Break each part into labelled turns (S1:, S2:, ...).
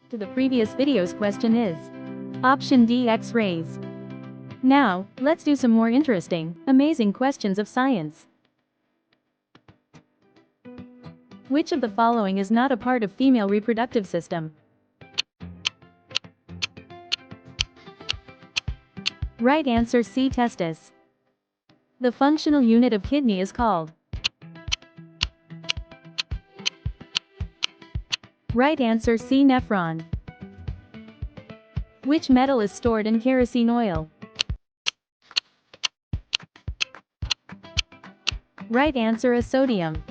S1: To the previous video's question is option D, X-rays. Now, let's do some more interesting, amazing questions of science. Which of the following is not a part of female reproductive system? Right answer C, testis. The functional unit of kidney is called. Right answer C, nephron. Which metal is stored in kerosene oil? Right answer is sodium.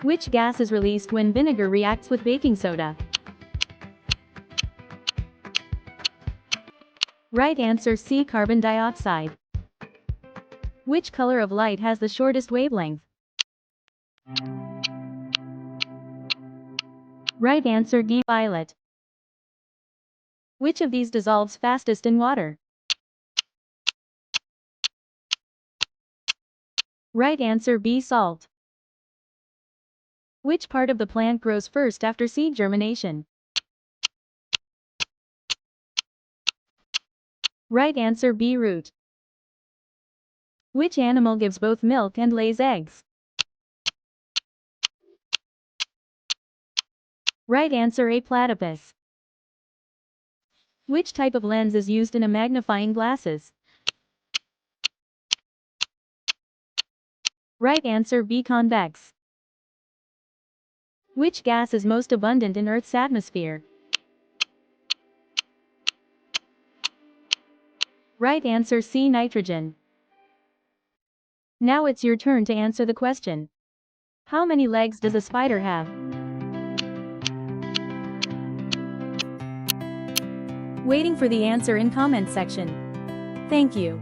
S1: Which gas is released when vinegar reacts with baking soda? Right answer C, carbon dioxide. Which color of light has the shortest wavelength? Right answer D, violet. Which of these dissolves fastest in water? Right answer B, salt. Which part of the plant grows first after seed germination? Right answer B, root. Which animal gives both milk and lays eggs? Right answer A, platypus. Which type of lens is used in a magnifying glasses? Right answer B, convex. Which gas is most abundant in Earth's atmosphere? Right answer C, nitrogen. Now it's your turn to answer the question. How many legs does a spider have? Waiting for the answer in comment section. Thank you.